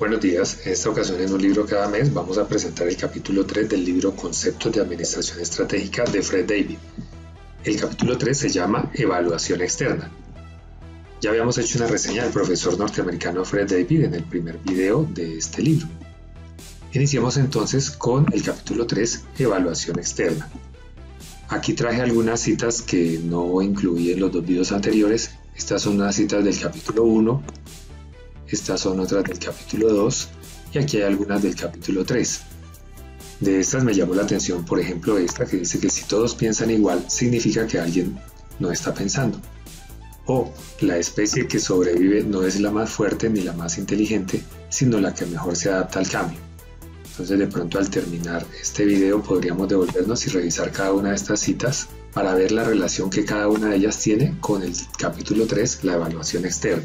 Buenos días, en esta ocasión en Un Libro Cada Mes vamos a presentar el capítulo 3 del libro Conceptos de Administración Estratégica de Fred David. El capítulo 3 se llama Evaluación Externa. Ya habíamos hecho una reseña del profesor norteamericano Fred David en el primer video de este libro. Iniciemos entonces con el capítulo 3, Evaluación Externa. Aquí traje algunas citas que no incluí en los dos videos anteriores. Estas son unas citas del capítulo 1. Estas son otras del capítulo 2 y aquí hay algunas del capítulo 3. De estas me llamó la atención, por ejemplo, esta que dice que si todos piensan igual, significa que alguien no está pensando. O la especie que sobrevive no es la más fuerte ni la más inteligente, sino la que mejor se adapta al cambio. Entonces de pronto al terminar este video podríamos devolvernos y revisar cada una de estas citas para ver la relación que cada una de ellas tiene con el capítulo 3, la evaluación externa.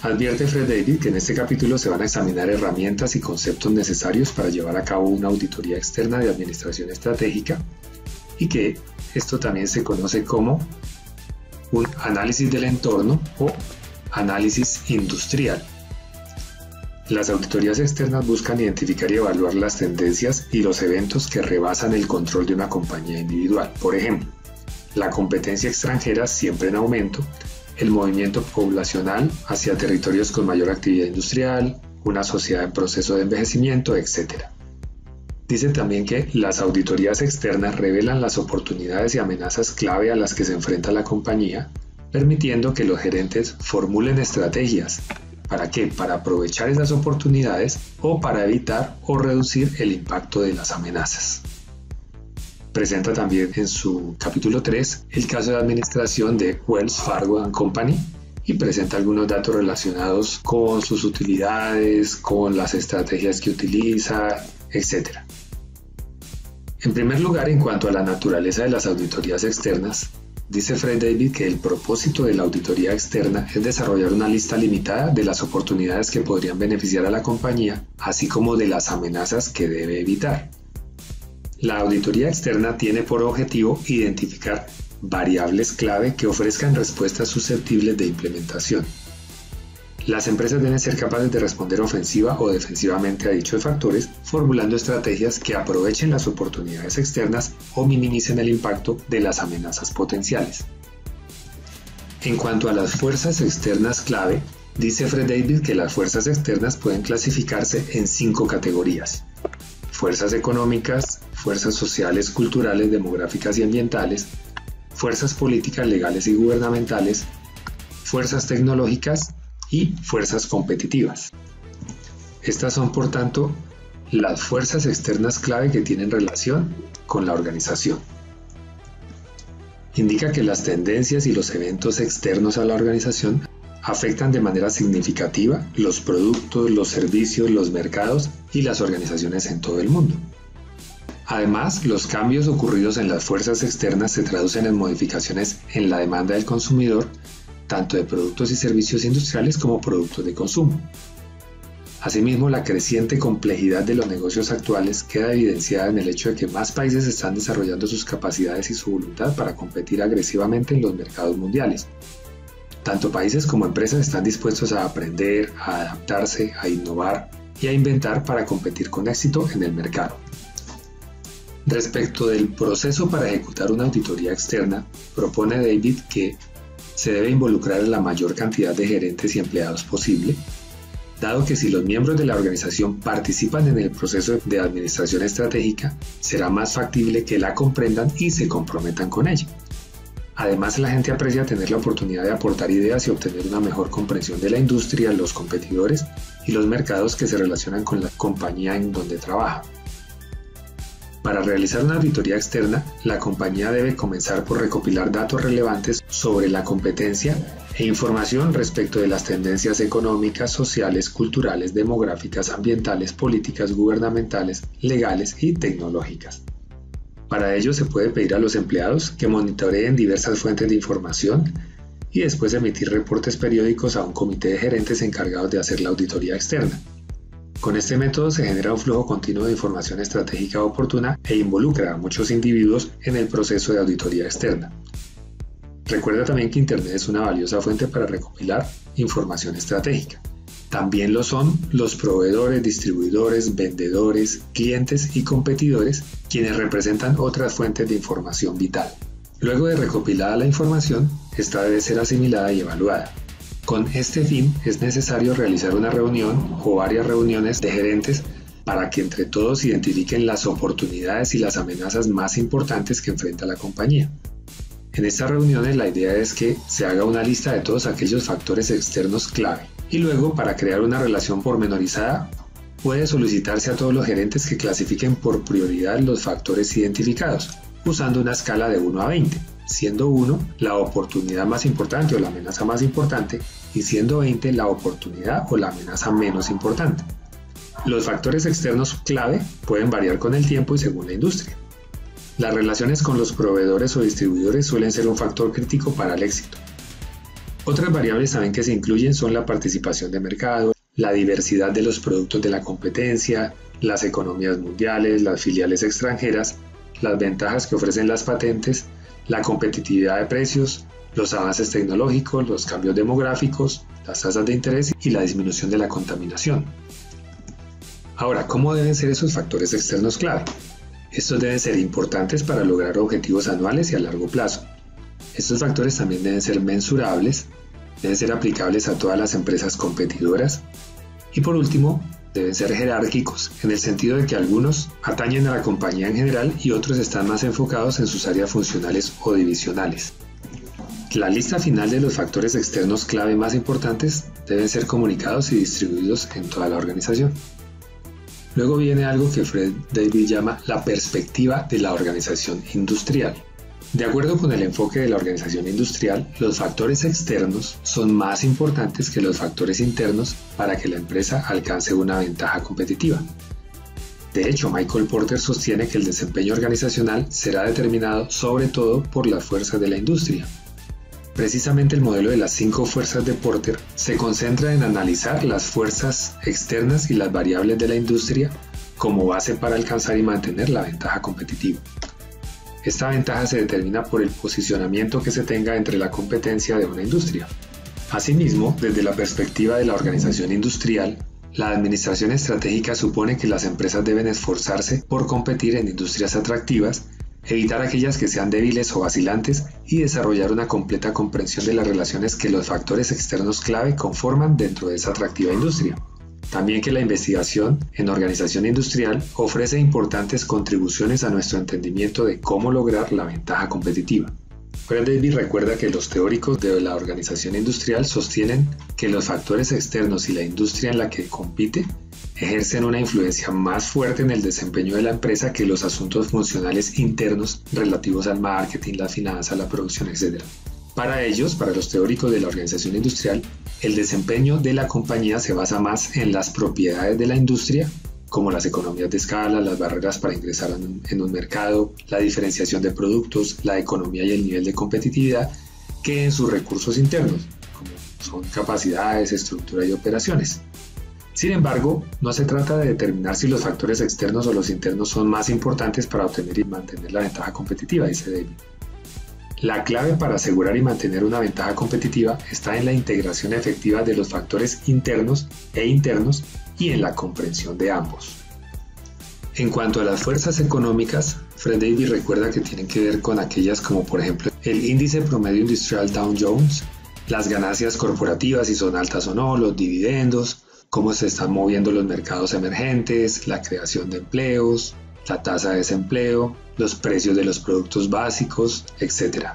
Advierte Fred David que en este capítulo se van a examinar herramientas y conceptos necesarios para llevar a cabo una auditoría externa de administración estratégica y que esto también se conoce como un análisis del entorno o análisis industrial. Las auditorías externas buscan identificar y evaluar las tendencias y los eventos que rebasan el control de una compañía individual. Por ejemplo, la competencia extranjera siempre en aumento, el movimiento poblacional hacia territorios con mayor actividad industrial, una sociedad en proceso de envejecimiento, etc. Dice también que las auditorías externas revelan las oportunidades y amenazas clave a las que se enfrenta la compañía, permitiendo que los gerentes formulen estrategias. ¿Para qué? Para aprovechar esas oportunidades o para evitar o reducir el impacto de las amenazas. Presenta también en su capítulo 3 el caso de administración de Wells Fargo & Company y presenta algunos datos relacionados con sus utilidades, con las estrategias que utiliza, etc. En primer lugar, en cuanto a la naturaleza de las auditorías externas, dice Fred David que el propósito de la auditoría externa es desarrollar una lista limitada de las oportunidades que podrían beneficiar a la compañía, así como de las amenazas que debe evitar. La auditoría externa tiene por objetivo identificar variables clave que ofrezcan respuestas susceptibles de implementación. Las empresas deben ser capaces de responder ofensiva o defensivamente a dichos factores, formulando estrategias que aprovechen las oportunidades externas o minimicen el impacto de las amenazas potenciales. En cuanto a las fuerzas externas clave, dice Fred David que las fuerzas externas pueden clasificarse en 5 categorías: fuerzas económicas, fuerzas sociales, culturales, demográficas y ambientales, fuerzas políticas, legales y gubernamentales, fuerzas tecnológicas y fuerzas competitivas. Estas son, por tanto, las fuerzas externas clave que tienen relación con la organización. Indica que las tendencias y los eventos externos a la organización afectan de manera significativa los productos, los servicios, los mercados y las organizaciones en todo el mundo. Además, los cambios ocurridos en las fuerzas externas se traducen en modificaciones en la demanda del consumidor, tanto de productos y servicios industriales como productos de consumo. Asimismo, la creciente complejidad de los negocios actuales queda evidenciada en el hecho de que más países están desarrollando sus capacidades y su voluntad para competir agresivamente en los mercados mundiales. Tanto países como empresas están dispuestos a aprender, a adaptarse, a innovar y a inventar para competir con éxito en el mercado. Respecto del proceso para ejecutar una auditoría externa, propone David que se debe involucrar a la mayor cantidad de gerentes y empleados posible, dado que si los miembros de la organización participan en el proceso de administración estratégica, será más factible que la comprendan y se comprometan con ella. Además, la gente aprecia tener la oportunidad de aportar ideas y obtener una mejor comprensión de la industria, los competidores y los mercados que se relacionan con la compañía en donde trabaja. Para realizar una auditoría externa, la compañía debe comenzar por recopilar datos relevantes sobre la competencia e información respecto de las tendencias económicas, sociales, culturales, demográficas, ambientales, políticas, gubernamentales, legales y tecnológicas. Para ello se puede pedir a los empleados que monitoreen diversas fuentes de información y después emitir reportes periódicos a un comité de gerentes encargados de hacer la auditoría externa. Con este método se genera un flujo continuo de información estratégica oportuna e involucra a muchos individuos en el proceso de auditoría externa. Recuerda también que Internet es una valiosa fuente para recopilar información estratégica. También lo son los proveedores, distribuidores, vendedores, clientes y competidores, quienes representan otras fuentes de información vital. Luego de recopilada la información, esta debe ser asimilada y evaluada. Con este fin es necesario realizar una reunión o varias reuniones de gerentes para que entre todos identifiquen las oportunidades y las amenazas más importantes que enfrenta la compañía. En estas reuniones la idea es que se haga una lista de todos aquellos factores externos clave y luego, para crear una relación pormenorizada, puede solicitarse a todos los gerentes que clasifiquen por prioridad los factores identificados, usando una escala de 1 a 20, siendo 1 la oportunidad más importante o la amenaza más importante y siendo 20 la oportunidad o la amenaza menos importante. Los factores externos clave pueden variar con el tiempo y según la industria. Las relaciones con los proveedores o distribuidores suelen ser un factor crítico para el éxito. Otras variables también que se incluyen son la participación de mercado, la diversidad de los productos de la competencia, las economías mundiales, las filiales extranjeras, las ventajas que ofrecen las patentes, la competitividad de precios, los avances tecnológicos, los cambios demográficos, las tasas de interés y la disminución de la contaminación. Ahora, ¿cómo deben ser esos factores externos clave? Estos deben ser importantes para lograr objetivos anuales y a largo plazo. Estos factores también deben ser mensurables, deben ser aplicables a todas las empresas competidoras y por último, deben ser jerárquicos, en el sentido de que algunos atañen a la compañía en general y otros están más enfocados en sus áreas funcionales o divisionales. La lista final de los factores externos clave más importantes deben ser comunicados y distribuidos en toda la organización. Luego viene algo que Fred David llama la perspectiva de la organización industrial. De acuerdo con el enfoque de la organización industrial, los factores externos son más importantes que los factores internos para que la empresa alcance una ventaja competitiva. De hecho, Michael Porter sostiene que el desempeño organizacional será determinado sobre todo por las fuerzas de la industria. Precisamente el modelo de las 5 fuerzas de Porter se concentra en analizar las fuerzas externas y las variables de la industria como base para alcanzar y mantener la ventaja competitiva. Esta ventaja se determina por el posicionamiento que se tenga entre la competencia de una industria. Asimismo, desde la perspectiva de la organización industrial, la administración estratégica supone que las empresas deben esforzarse por competir en industrias atractivas, evitar aquellas que sean débiles o vacilantes y desarrollar una completa comprensión de las relaciones que los factores externos clave conforman dentro de esa atractiva industria. También que la investigación en organización industrial ofrece importantes contribuciones a nuestro entendimiento de cómo lograr la ventaja competitiva. Fred David recuerda que los teóricos de la organización industrial sostienen que los factores externos y la industria en la que compite ejercen una influencia más fuerte en el desempeño de la empresa que los asuntos funcionales internos relativos al marketing, las finanzas, la producción, etc. Para ellos, para los teóricos de la organización industrial, el desempeño de la compañía se basa más en las propiedades de la industria, como las economías de escala, las barreras para ingresar en un mercado, la diferenciación de productos, la economía y el nivel de competitividad, que en sus recursos internos, como son capacidades, estructura y operaciones. Sin embargo, no se trata de determinar si los factores externos o los internos son más importantes para obtener y mantener la ventaja competitiva, dice David. La clave para asegurar y mantener una ventaja competitiva está en la integración efectiva de los factores internos e internos y en la comprensión de ambos. En cuanto a las fuerzas económicas, Fred David recuerda que tienen que ver con aquellas como por ejemplo el índice promedio industrial Dow Jones, las ganancias corporativas si son altas o no, los dividendos, cómo se están moviendo los mercados emergentes, la creación de empleos, la tasa de desempleo, los precios de los productos básicos, etc.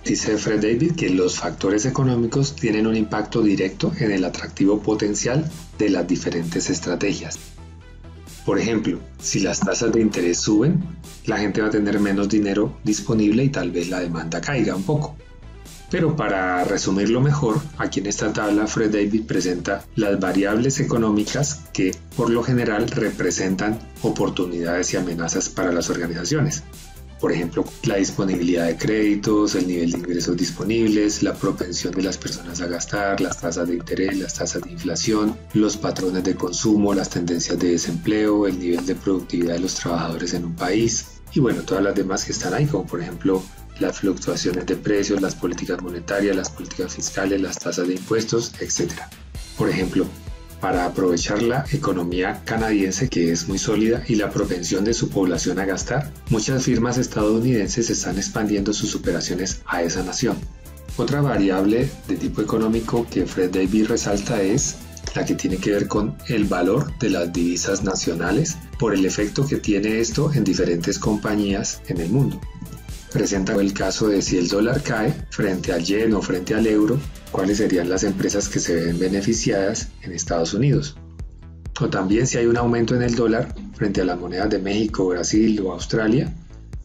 Dice Fred David que los factores económicos tienen un impacto directo en el atractivo potencial de las diferentes estrategias. Por ejemplo, si las tasas de interés suben, la gente va a tener menos dinero disponible y tal vez la demanda caiga un poco. Pero para resumirlo mejor, aquí en esta tabla Fred David presenta las variables económicas que por lo general representan oportunidades y amenazas para las organizaciones. Por ejemplo, la disponibilidad de créditos, el nivel de ingresos disponibles, la propensión de las personas a gastar, las tasas de interés, las tasas de inflación, los patrones de consumo, las tendencias de desempleo, el nivel de productividad de los trabajadores en un país y bueno, todas las demás que están ahí, como por ejemplo las fluctuaciones de precios, las políticas monetarias, las políticas fiscales, las tasas de impuestos, etc. Por ejemplo, para aprovechar la economía canadiense, que es muy sólida, y la propensión de su población a gastar, muchas firmas estadounidenses están expandiendo sus operaciones a esa nación. Otra variable de tipo económico que Fred David resalta es la que tiene que ver con el valor de las divisas nacionales por el efecto que tiene esto en diferentes compañías en el mundo. Presenta el caso de si el dólar cae frente al yen o frente al euro, cuáles serían las empresas que se ven beneficiadas en Estados Unidos. O también si hay un aumento en el dólar frente a las monedas de México, Brasil o Australia,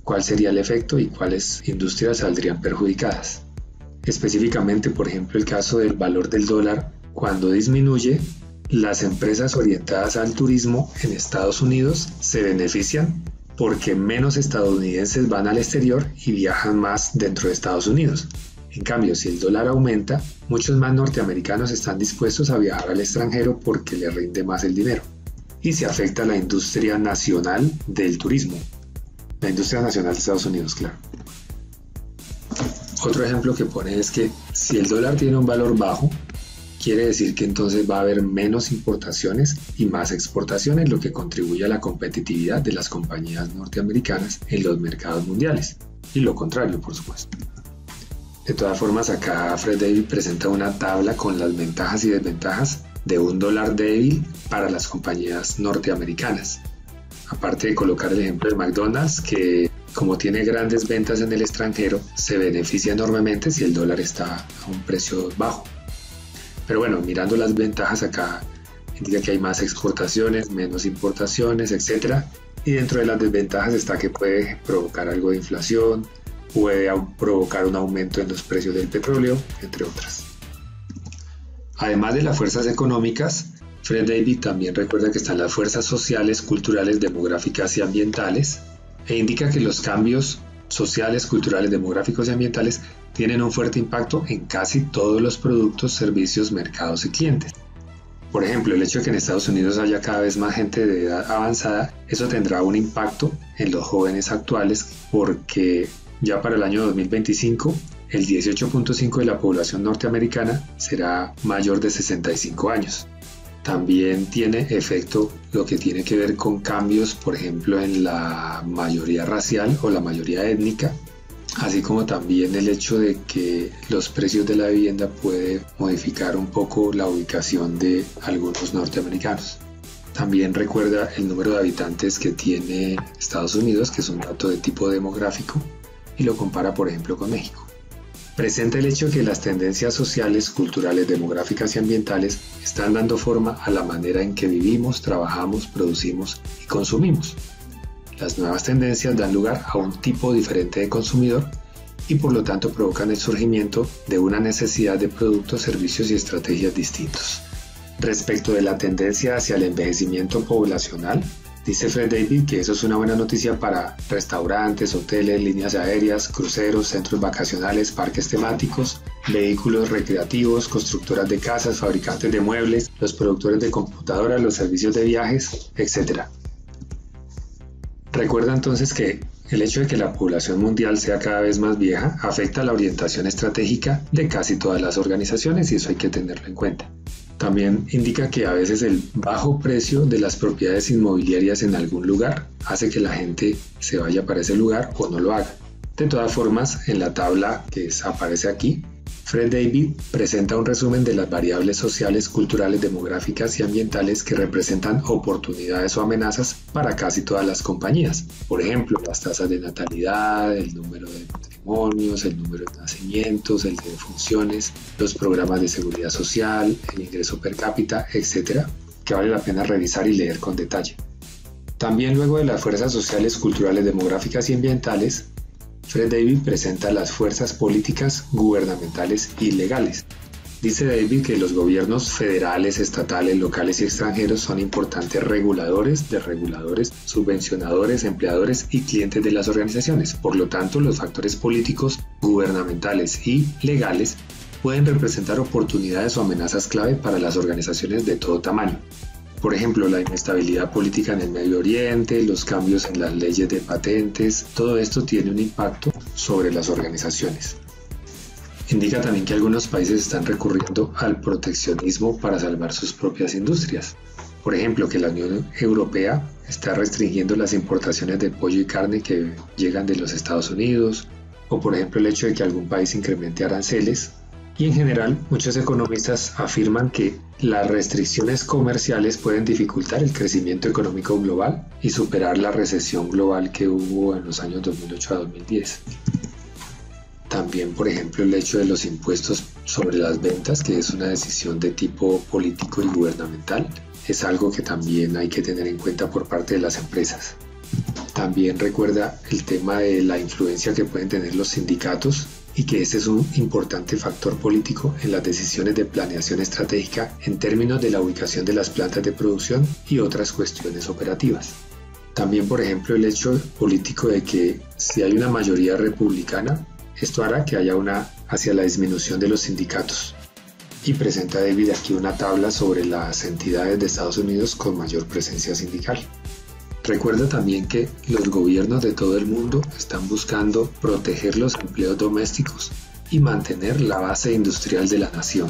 cuál sería el efecto y cuáles industrias saldrían perjudicadas. Específicamente, por ejemplo, el caso del valor del dólar cuando disminuye, las empresas orientadas al turismo en Estados Unidos se benefician porque menos estadounidenses van al exterior y viajan más dentro de Estados Unidos. En cambio, si el dólar aumenta, muchos más norteamericanos están dispuestos a viajar al extranjero porque les rinde más el dinero. Y se afecta a la industria nacional del turismo. La industria nacional de Estados Unidos, claro. Otro ejemplo que pone es que si el dólar tiene un valor bajo, quiere decir que entonces va a haber menos importaciones y más exportaciones, lo que contribuye a la competitividad de las compañías norteamericanas en los mercados mundiales. Y lo contrario, por supuesto. De todas formas, acá Fred David presenta una tabla con las ventajas y desventajas de un dólar débil para las compañías norteamericanas. Aparte de colocar el ejemplo de McDonald's, que como tiene grandes ventas en el extranjero, se beneficia enormemente si el dólar está a un precio bajo. Pero bueno, mirando las ventajas acá, indica que hay más exportaciones, menos importaciones, etc. Y dentro de las desventajas está que puede provocar algo de inflación, puede provocar un aumento en los precios del petróleo, entre otras. Además de las fuerzas económicas, Fred David también recuerda que están las fuerzas sociales, culturales, demográficas y ambientales, e indica que los cambios sociales, culturales, demográficos y ambientales tienen un fuerte impacto en casi todos los productos, servicios, mercados y clientes. Por ejemplo, el hecho de que en Estados Unidos haya cada vez más gente de edad avanzada, eso tendrá un impacto en los jóvenes actuales porque ya para el año 2025 el 18.5% de la población norteamericana será mayor de 65 años. También tiene efecto lo que tiene que ver con cambios, por ejemplo, en la mayoría racial o la mayoría étnica, así como también el hecho de que los precios de la vivienda puede modificar un poco la ubicación de algunos norteamericanos. También recuerda el número de habitantes que tiene Estados Unidos, que es un dato de tipo demográfico, y lo compara, por ejemplo, con México. Presenta el hecho de que las tendencias sociales, culturales, demográficas y ambientales están dando forma a la manera en que vivimos, trabajamos, producimos y consumimos. Las nuevas tendencias dan lugar a un tipo diferente de consumidor y por lo tanto provocan el surgimiento de una necesidad de productos, servicios y estrategias distintos. Respecto de la tendencia hacia el envejecimiento poblacional, dice Fred David que eso es una buena noticia para restaurantes, hoteles, líneas aéreas, cruceros, centros vacacionales, parques temáticos, vehículos recreativos, constructoras de casas, fabricantes de muebles, los productores de computadoras, los servicios de viajes, etc. Recuerda entonces que el hecho de que la población mundial sea cada vez más vieja afecta la orientación estratégica de casi todas las organizaciones y eso hay que tenerlo en cuenta. También indica que a veces el bajo precio de las propiedades inmobiliarias en algún lugar hace que la gente se vaya para ese lugar o no lo haga. De todas formas, en la tabla que aparece aquí, Fred David presenta un resumen de las variables sociales, culturales, demográficas y ambientales que representan oportunidades o amenazas para casi todas las compañías. Por ejemplo, las tasas de natalidad, el número de matrimonios, el número de nacimientos, el de defunciones, los programas de seguridad social, el ingreso per cápita, etc., que vale la pena revisar y leer con detalle. También luego de las fuerzas sociales, culturales, demográficas y ambientales, Fred David presenta las fuerzas políticas, gubernamentales y legales. Dice David que los gobiernos federales, estatales, locales y extranjeros son importantes reguladores, desreguladores, subvencionadores, empleadores y clientes de las organizaciones. Por lo tanto, los factores políticos, gubernamentales y legales pueden representar oportunidades o amenazas clave para las organizaciones de todo tamaño. Por ejemplo, la inestabilidad política en el Medio Oriente, los cambios en las leyes de patentes, todo esto tiene un impacto sobre las organizaciones. Indica también que algunos países están recurriendo al proteccionismo para salvar sus propias industrias. Por ejemplo, que la Unión Europea está restringiendo las importaciones de pollo y carne que llegan de los Estados Unidos, o por ejemplo el hecho de que algún país incremente aranceles. Y en general, muchos economistas afirman que las restricciones comerciales pueden dificultar el crecimiento económico global y superar la recesión global que hubo en los años 2008 a 2010. También, por ejemplo, el hecho de los impuestos sobre las ventas, que es una decisión de tipo político y gubernamental, es algo que también hay que tener en cuenta por parte de las empresas. También recuerda el tema de la influencia que pueden tener los sindicatos y que ese es un importante factor político en las decisiones de planeación estratégica en términos de la ubicación de las plantas de producción y otras cuestiones operativas. También, por ejemplo, el hecho político de que si hay una mayoría republicana, esto hará que haya hacia la disminución de los sindicatos. Y presenta David aquí una tabla sobre las entidades de Estados Unidos con mayor presencia sindical. Recuerda también que los gobiernos de todo el mundo están buscando proteger los empleos domésticos y mantener la base industrial de la nación.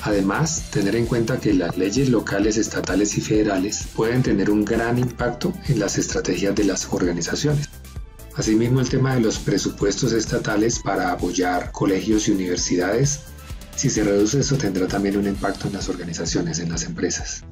Además, tener en cuenta que las leyes locales, estatales y federales pueden tener un gran impacto en las estrategias de las organizaciones. Asimismo, el tema de los presupuestos estatales para apoyar colegios y universidades, si se reduce eso tendrá también un impacto en las organizaciones, en las empresas.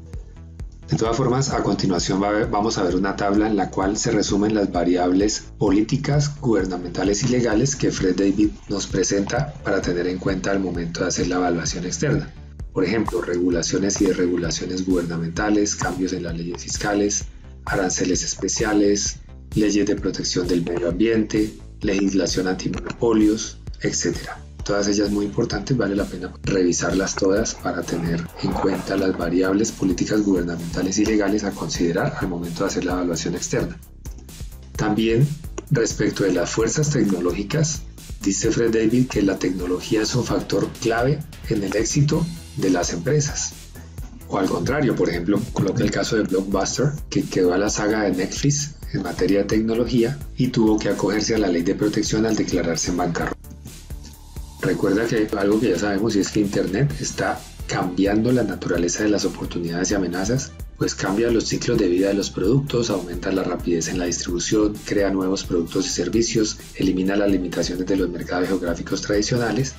De todas formas, a continuación vamos a ver una tabla en la cual se resumen las variables políticas, gubernamentales y legales que Fred David nos presenta para tener en cuenta al momento de hacer la evaluación externa. Por ejemplo, regulaciones y desregulaciones gubernamentales, cambios en las leyes fiscales, aranceles especiales, leyes de protección del medio ambiente, legislación antimonopolios, etc. Todas ellas muy importantes, vale la pena revisarlas todas para tener en cuenta las variables políticas gubernamentales y legales a considerar al momento de hacer la evaluación externa. También, respecto de las fuerzas tecnológicas, dice Fred David que la tecnología es un factor clave en el éxito de las empresas. O al contrario, por ejemplo, coloca el caso de Blockbuster, que quedó a la saga de Netflix en materia de tecnología y tuvo que acogerse a la ley de protección al declararse en bancarrota. Recuerda que algo que ya sabemos y es que Internet está cambiando la naturaleza de las oportunidades y amenazas, pues cambia los ciclos de vida de los productos, aumenta la rapidez en la distribución, crea nuevos productos y servicios, elimina las limitaciones de los mercados geográficos tradicionales.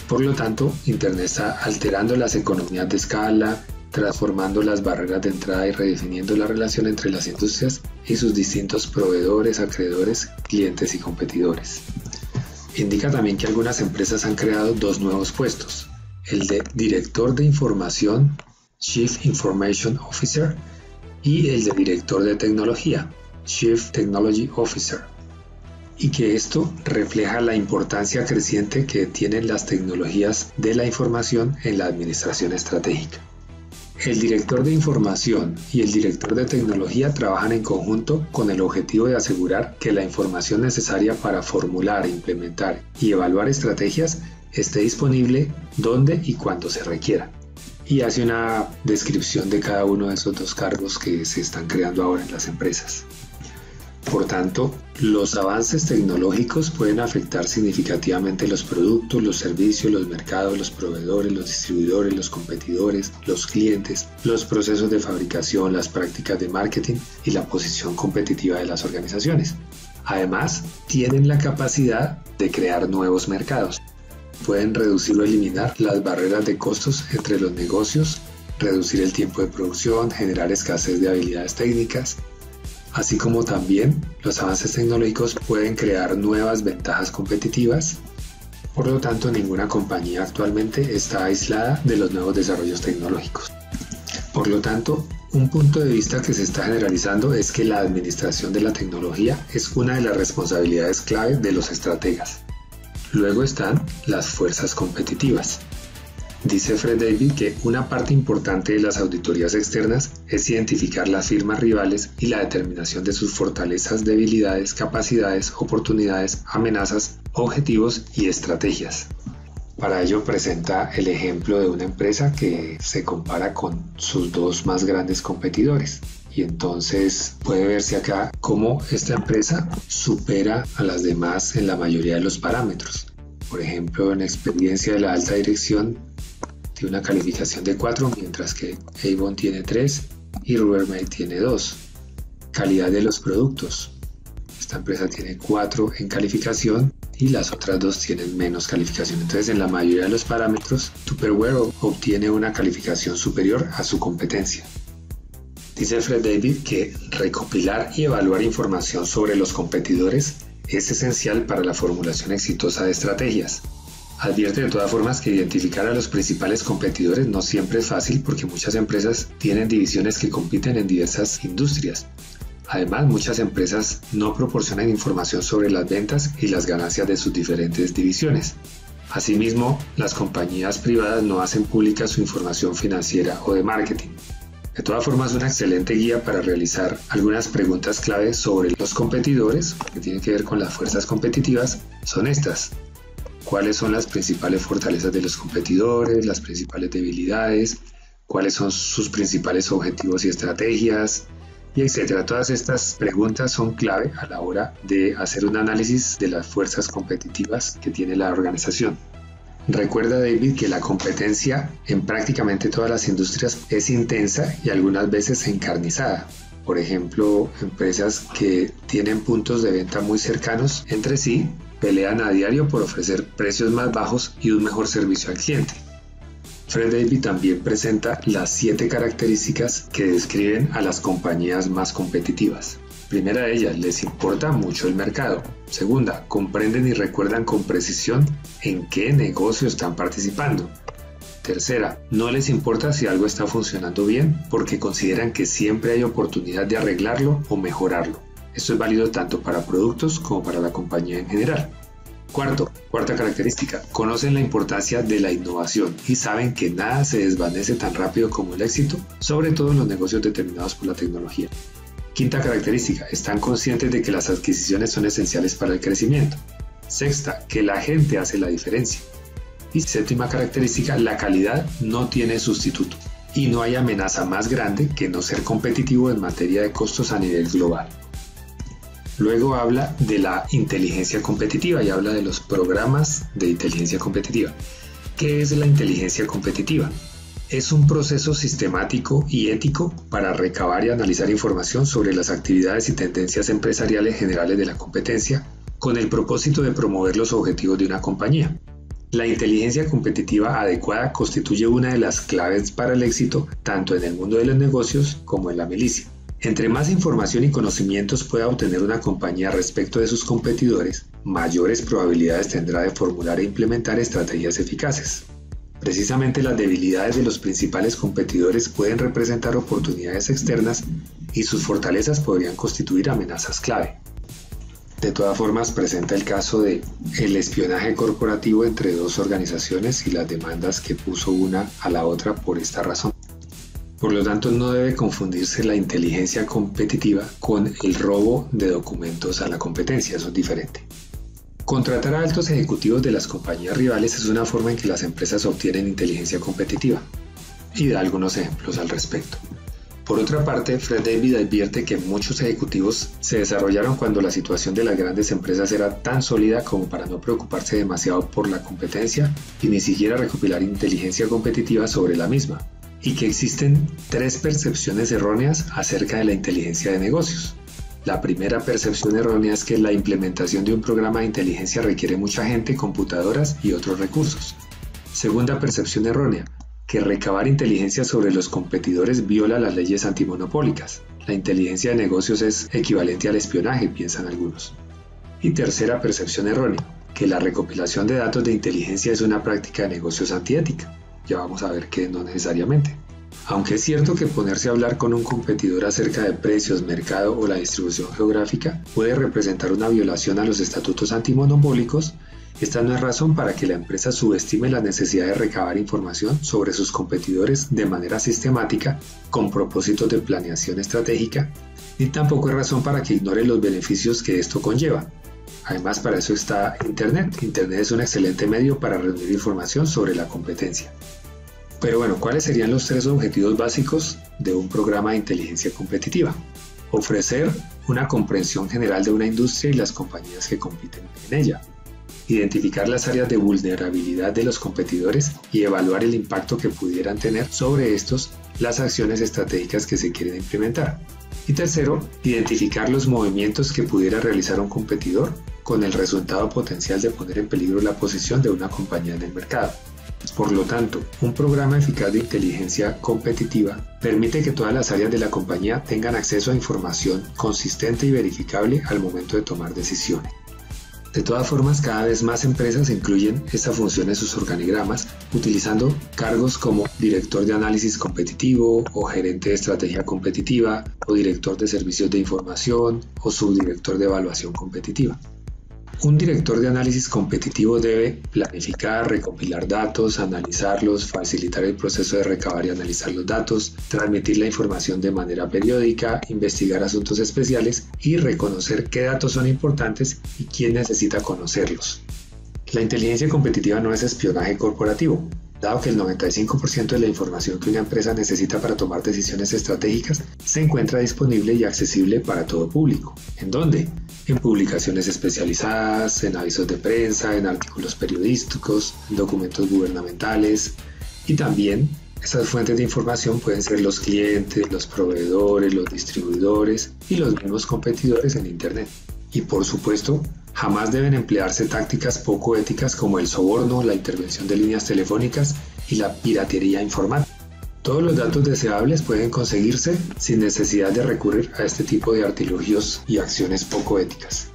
Por lo tanto, Internet está alterando las economías de escala, transformando las barreras de entrada y redefiniendo la relación entre las industrias y sus distintos proveedores, acreedores, clientes y competidores. Indica también que algunas empresas han creado dos nuevos puestos, el de Director de Información, Chief Information Officer, y el de Director de Tecnología, Chief Technology Officer, y que esto refleja la importancia creciente que tienen las tecnologías de la información en la administración estratégica. El director de información y el director de tecnología trabajan en conjunto con el objetivo de asegurar que la información necesaria para formular, implementar y evaluar estrategias esté disponible donde y cuando se requiera. Y hace una descripción de cada uno de esos dos cargos que se están creando ahora en las empresas. Por tanto, los avances tecnológicos pueden afectar significativamente los productos, los servicios, los mercados, los proveedores, los distribuidores, los competidores, los clientes, los procesos de fabricación, las prácticas de marketing y la posición competitiva de las organizaciones. Además, tienen la capacidad de crear nuevos mercados. Pueden reducir o eliminar las barreras de costos entre los negocios, reducir el tiempo de producción, generar escasez de habilidades técnicas. Así como también los avances tecnológicos pueden crear nuevas ventajas competitivas. Por lo tanto, ninguna compañía actualmente está aislada de los nuevos desarrollos tecnológicos. Por lo tanto, un punto de vista que se está generalizando es que la administración de la tecnología es una de las responsabilidades clave de los estrategas. Luego están las fuerzas competitivas. Dice Fred David que una parte importante de las auditorías externas es identificar las firmas rivales y la determinación de sus fortalezas, debilidades, capacidades, oportunidades, amenazas, objetivos y estrategias. Para ello presenta el ejemplo de una empresa que se compara con sus dos más grandes competidores. Y entonces puede verse acá cómo esta empresa supera a las demás en la mayoría de los parámetros. Por ejemplo, en experiencia de la alta dirección tiene una calificación de 4, mientras que Avon tiene 3 y Rubbermaid tiene 2. Calidad de los productos. Esta empresa tiene 4 en calificación y las otras dos tienen menos calificación. Entonces, en la mayoría de los parámetros, Tupperware obtiene una calificación superior a su competencia. Dice Fred David que recopilar y evaluar información sobre los competidores es esencial para la formulación exitosa de estrategias. Advierte de todas formas que identificar a los principales competidores no siempre es fácil porque muchas empresas tienen divisiones que compiten en diversas industrias. Además, muchas empresas no proporcionan información sobre las ventas y las ganancias de sus diferentes divisiones. Asimismo, las compañías privadas no hacen pública su información financiera o de marketing. De todas formas, una excelente guía para realizar algunas preguntas clave sobre los competidores, que tienen que ver con las fuerzas competitivas, son estas. ¿Cuáles son las principales fortalezas de los competidores, las principales debilidades? ¿Cuáles son sus principales objetivos y estrategias? Y etcétera. Todas estas preguntas son clave a la hora de hacer un análisis de las fuerzas competitivas que tiene la organización. Recuerda, David, que la competencia en prácticamente todas las industrias es intensa y algunas veces encarnizada. Por ejemplo, empresas que tienen puntos de venta muy cercanos entre sí pelean a diario por ofrecer precios más bajos y un mejor servicio al cliente. Fred David también presenta las 7 características que describen a las compañías más competitivas. Primera de ellas, les importa mucho el mercado. Segunda, comprenden y recuerdan con precisión en qué negocio están participando. Tercera, no les importa si algo está funcionando bien porque consideran que siempre hay oportunidad de arreglarlo o mejorarlo. Esto es válido tanto para productos como para la compañía en general. Cuarta característica, conocen la importancia de la innovación y saben que nada se desvanece tan rápido como el éxito, sobre todo en los negocios determinados por la tecnología. Quinta característica, están conscientes de que las adquisiciones son esenciales para el crecimiento. Sexta, que la gente hace la diferencia. Y séptima característica, la calidad no tiene sustituto y no hay amenaza más grande que no ser competitivo en materia de costos a nivel global. Luego habla de la inteligencia competitiva y habla de los programas de inteligencia competitiva. ¿Qué es la inteligencia competitiva? Es un proceso sistemático y ético para recabar y analizar información sobre las actividades y tendencias empresariales generales de la competencia con el propósito de promover los objetivos de una compañía. La inteligencia competitiva adecuada constituye una de las claves para el éxito tanto en el mundo de los negocios como en la milicia. Entre más información y conocimientos pueda obtener una compañía respecto de sus competidores, mayores probabilidades tendrá de formular e implementar estrategias eficaces. Precisamente las debilidades de los principales competidores pueden representar oportunidades externas y sus fortalezas podrían constituir amenazas clave. De todas formas, presenta el caso de el espionaje corporativo entre dos organizaciones y las demandas que puso una a la otra por esta razón. Por lo tanto, no debe confundirse la inteligencia competitiva con el robo de documentos a la competencia, eso es diferente. Contratar a altos ejecutivos de las compañías rivales es una forma en que las empresas obtienen inteligencia competitiva, y da algunos ejemplos al respecto. Por otra parte, Fred David advierte que muchos ejecutivos se desarrollaron cuando la situación de las grandes empresas era tan sólida como para no preocuparse demasiado por la competencia y ni siquiera recopilar inteligencia competitiva sobre la misma, y que existen 3 percepciones erróneas acerca de la inteligencia de negocios. La primera percepción errónea es que la implementación de un programa de inteligencia requiere mucha gente, computadoras y otros recursos. Segunda percepción errónea, que recabar inteligencia sobre los competidores viola las leyes antimonopólicas. La inteligencia de negocios es equivalente al espionaje, piensan algunos. Y tercera percepción errónea, que la recopilación de datos de inteligencia es una práctica de negocios antiética. Ya vamos a ver que no necesariamente. Aunque es cierto que ponerse a hablar con un competidor acerca de precios, mercado o la distribución geográfica puede representar una violación a los estatutos antimonopólicos, esta no es razón para que la empresa subestime la necesidad de recabar información sobre sus competidores de manera sistemática con propósitos de planeación estratégica, ni tampoco es razón para que ignore los beneficios que esto conlleva. Además, para eso está Internet. Internet es un excelente medio para reunir información sobre la competencia. Pero bueno, ¿cuáles serían los 3 objetivos básicos de un programa de inteligencia competitiva? Ofrecer una comprensión general de una industria y las compañías que compiten en ella. identificar las áreas de vulnerabilidad de los competidores y evaluar el impacto que pudieran tener sobre estos las acciones estratégicas que se quieren implementar. Y tercero, identificar los movimientos que pudiera realizar un competidor con el resultado potencial de poner en peligro la posición de una compañía en el mercado. Por lo tanto, un programa eficaz de inteligencia competitiva permite que todas las áreas de la compañía tengan acceso a información consistente y verificable al momento de tomar decisiones. De todas formas, cada vez más empresas incluyen esta función en sus organigramas, utilizando cargos como director de análisis competitivo o gerente de estrategia competitiva o director de servicios de información o subdirector de evaluación competitiva. Un director de análisis competitivo debe planificar, recopilar datos, analizarlos, facilitar el proceso de recabar y analizar los datos, transmitir la información de manera periódica, investigar asuntos especiales y reconocer qué datos son importantes y quién necesita conocerlos. La inteligencia competitiva no es espionaje corporativo, dado que el 95% de la información que una empresa necesita para tomar decisiones estratégicas se encuentra disponible y accesible para todo público. ¿En dónde? En publicaciones especializadas, en avisos de prensa, en artículos periodísticos, en documentos gubernamentales y también esas fuentes de información pueden ser los clientes, los proveedores, los distribuidores y los mismos competidores en Internet. Y por supuesto, jamás deben emplearse tácticas poco éticas como el soborno, la intervención de líneas telefónicas y la piratería informática. Todos los datos deseables pueden conseguirse sin necesidad de recurrir a este tipo de artilugios y acciones poco éticas.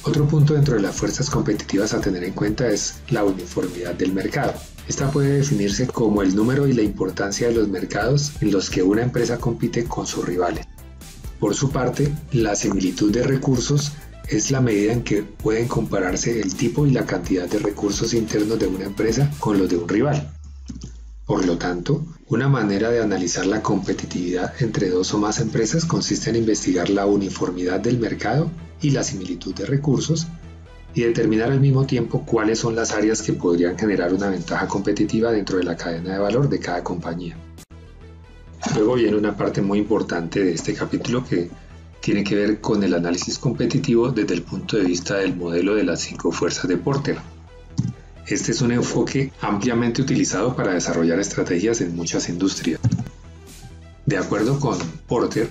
Otro punto dentro de las fuerzas competitivas a tener en cuenta es la uniformidad del mercado. Esta puede definirse como el número y la importancia de los mercados en los que una empresa compite con sus rivales. Por su parte, la similitud de recursos es la medida en que pueden compararse el tipo y la cantidad de recursos internos de una empresa con los de un rival. Por lo tanto, una manera de analizar la competitividad entre dos o más empresas consiste en investigar la uniformidad del mercado y la similitud de recursos y determinar al mismo tiempo cuáles son las áreas que podrían generar una ventaja competitiva dentro de la cadena de valor de cada compañía. Luego viene una parte muy importante de este capítulo que tiene que ver con el análisis competitivo desde el punto de vista del modelo de las 5 fuerzas de Porter. Este es un enfoque ampliamente utilizado para desarrollar estrategias en muchas industrias. De acuerdo con Porter,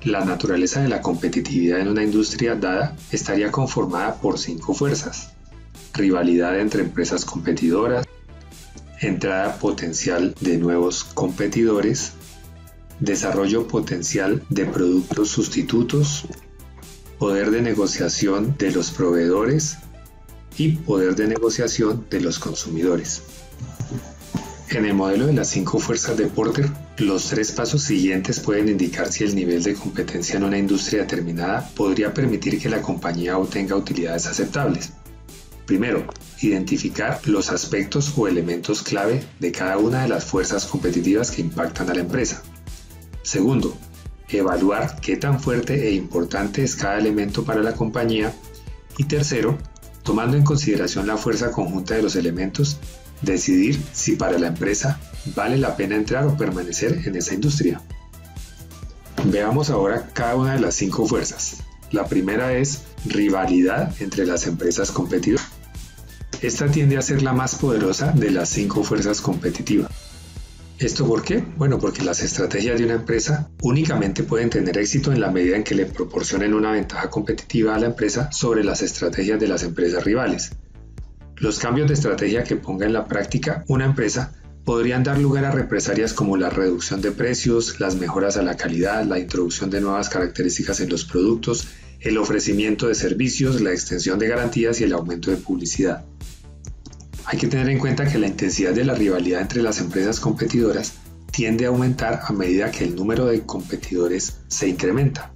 la naturaleza de la competitividad en una industria dada estaría conformada por 5 fuerzas: rivalidad entre empresas competidoras, entrada potencial de nuevos competidores, desarrollo potencial de productos sustitutos, poder de negociación de los proveedores y poder de negociación de los consumidores. En el modelo de las 5 fuerzas de Porter, los 3 pasos siguientes pueden indicar si el nivel de competencia en una industria determinada podría permitir que la compañía obtenga utilidades aceptables. Primero, identificar los aspectos o elementos clave de cada una de las fuerzas competitivas que impactan a la empresa. Segundo, evaluar qué tan fuerte e importante es cada elemento para la compañía. Y tercero, tomando en consideración la fuerza conjunta de los elementos, decidir si para la empresa vale la pena entrar o permanecer en esa industria. Veamos ahora cada una de las 5 fuerzas. La primera es rivalidad entre las empresas competidoras. Esta tiende a ser la más poderosa de las 5 fuerzas competitivas. ¿Esto por qué? Bueno, porque las estrategias de una empresa únicamente pueden tener éxito en la medida en que le proporcionen una ventaja competitiva a la empresa sobre las estrategias de las empresas rivales. Los cambios de estrategia que ponga en la práctica una empresa podrían dar lugar a represalias como la reducción de precios, las mejoras a la calidad, la introducción de nuevas características en los productos, el ofrecimiento de servicios, la extensión de garantías y el aumento de publicidad. Hay que tener en cuenta que la intensidad de la rivalidad entre las empresas competidoras tiende a aumentar a medida que el número de competidores se incrementa.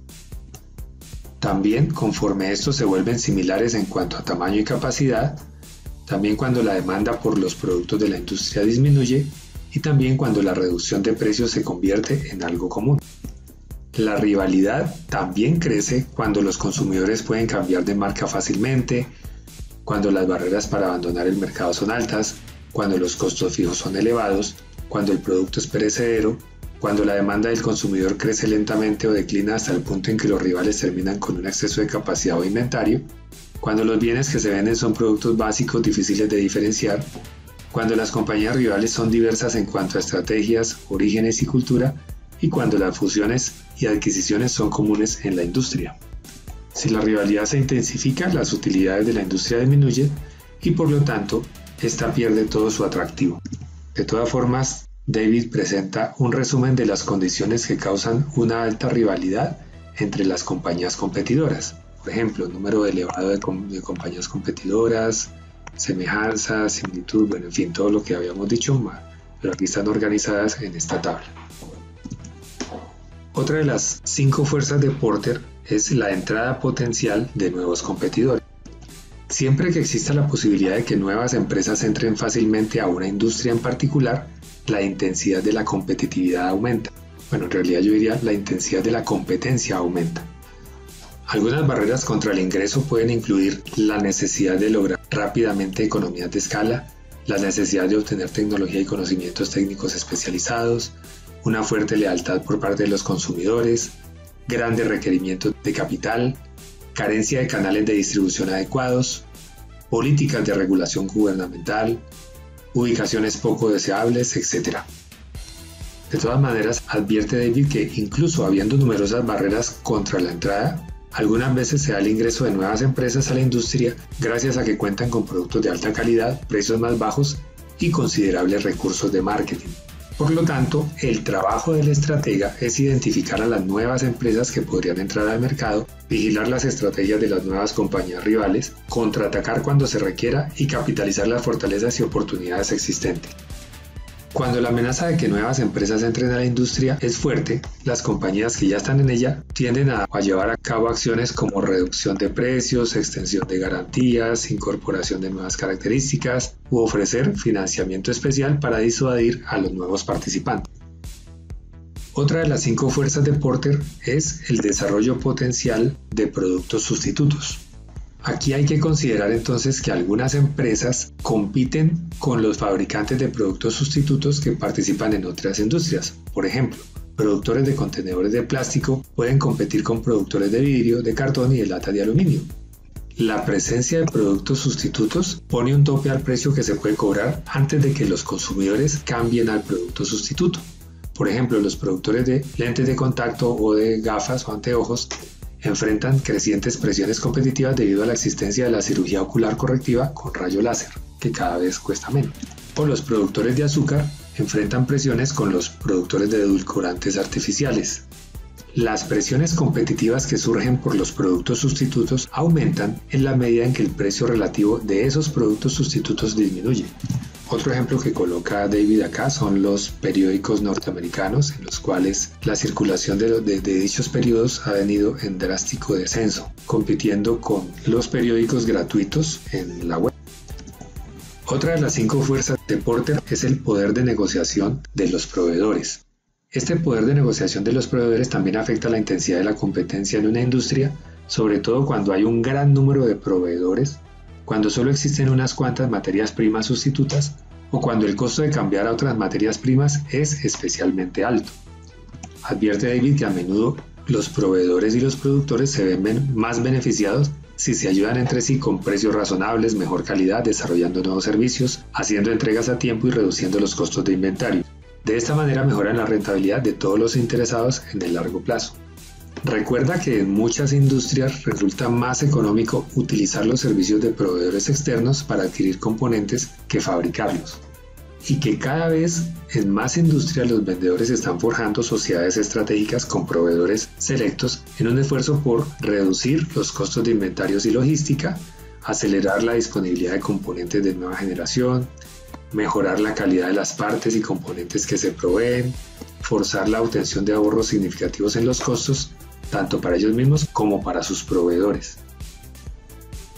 También, conforme estos se vuelven similares en cuanto a tamaño y capacidad, también cuando la demanda por los productos de la industria disminuye y también cuando la reducción de precios se convierte en algo común. La rivalidad también crece cuando los consumidores pueden cambiar de marca fácilmente, cuando las barreras para abandonar el mercado son altas, cuando los costos fijos son elevados, cuando el producto es perecedero, cuando la demanda del consumidor crece lentamente o declina hasta el punto en que los rivales terminan con un exceso de capacidad o inventario, cuando los bienes que se venden son productos básicos difíciles de diferenciar, cuando las compañías rivales son diversas en cuanto a estrategias, orígenes y cultura, y cuando las fusiones y adquisiciones son comunes en la industria. Si la rivalidad se intensifica, las utilidades de la industria disminuyen y por lo tanto, esta pierde todo su atractivo. De todas formas, David presenta un resumen de las condiciones que causan una alta rivalidad entre las compañías competidoras. Por ejemplo, número elevado de compañías competidoras, semejanza, similitud, bueno, en fin, todo lo que habíamos dicho, pero aquí están organizadas en esta tabla. Otra de las 5 fuerzas de Porter es la entrada potencial de nuevos competidores. Siempre que exista la posibilidad de que nuevas empresas entren fácilmente a una industria en particular, la intensidad de la competitividad aumenta. Bueno, en realidad yo diría la intensidad de la competencia aumenta. Algunas barreras contra el ingreso pueden incluir la necesidad de lograr rápidamente economías de escala, la necesidad de obtener tecnología y conocimientos técnicos especializados, una fuerte lealtad por parte de los consumidores, grandes requerimientos de capital, carencia de canales de distribución adecuados, políticas de regulación gubernamental, ubicaciones poco deseables, etc. De todas maneras, advierte David que incluso habiendo numerosas barreras contra la entrada, algunas veces se da el ingreso de nuevas empresas a la industria gracias a que cuentan con productos de alta calidad, precios más bajos y considerables recursos de marketing. Por lo tanto, el trabajo del estratega es identificar a las nuevas empresas que podrían entrar al mercado, vigilar las estrategias de las nuevas compañías rivales, contraatacar cuando se requiera y capitalizar las fortalezas y oportunidades existentes. Cuando la amenaza de que nuevas empresas entren a la industria es fuerte, las compañías que ya están en ella tienden a llevar a cabo acciones como reducción de precios, extensión de garantías, incorporación de nuevas características u ofrecer financiamiento especial para disuadir a los nuevos participantes. Otra de las 5 fuerzas de Porter es el desarrollo potencial de productos sustitutos. Aquí hay que considerar entonces que algunas empresas compiten con los fabricantes de productos sustitutos que participan en otras industrias. Por ejemplo, productores de contenedores de plástico pueden competir con productores de vidrio, de cartón y de lata de aluminio. La presencia de productos sustitutos pone un tope al precio que se puede cobrar antes de que los consumidores cambien al producto sustituto. Por ejemplo, los productores de lentes de contacto o de gafas o anteojos enfrentan crecientes presiones competitivas debido a la existencia de la cirugía ocular correctiva con rayo láser, que cada vez cuesta menos. O los productores de azúcar enfrentan presiones con los productores de edulcorantes artificiales. Las presiones competitivas que surgen por los productos sustitutos aumentan en la medida en que el precio relativo de esos productos sustitutos disminuye. Otro ejemplo que coloca David acá son los periódicos norteamericanos, en los cuales la circulación de dichos periódicos ha venido en drástico descenso, compitiendo con los periódicos gratuitos en la web. Otra de las 5 fuerzas de Porter es el poder de negociación de los proveedores. Este poder de negociación de los proveedores también afecta la intensidad de la competencia en una industria, sobre todo cuando hay un gran número de proveedores, cuando solo existen unas cuantas materias primas sustitutas o cuando el costo de cambiar a otras materias primas es especialmente alto. Advierte David que a menudo los proveedores y los productores se ven más beneficiados si se ayudan entre sí con precios razonables, mejor calidad, desarrollando nuevos servicios, haciendo entregas a tiempo y reduciendo los costos de inventario. De esta manera mejoran la rentabilidad de todos los interesados en el largo plazo. Recuerda que en muchas industrias resulta más económico utilizar los servicios de proveedores externos para adquirir componentes que fabricarlos, y que cada vez en más industrias los vendedores están forjando sociedades estratégicas con proveedores selectos en un esfuerzo por reducir los costos de inventarios y logística, acelerar la disponibilidad de componentes de nueva generación, mejorar la calidad de las partes y componentes que se proveen, forzar la obtención de ahorros significativos en los costos, tanto para ellos mismos como para sus proveedores.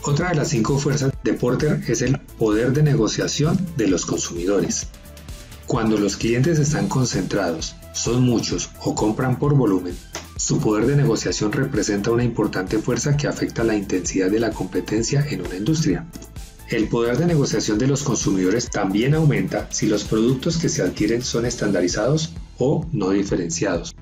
Otra de las 5 fuerzas de Porter es el poder de negociación de los consumidores. Cuando los clientes están concentrados, son muchos o compran por volumen, su poder de negociación representa una importante fuerza que afecta la intensidad de la competencia en una industria. El poder de negociación de los consumidores también aumenta si los productos que se adquieren son estandarizados o no diferenciados.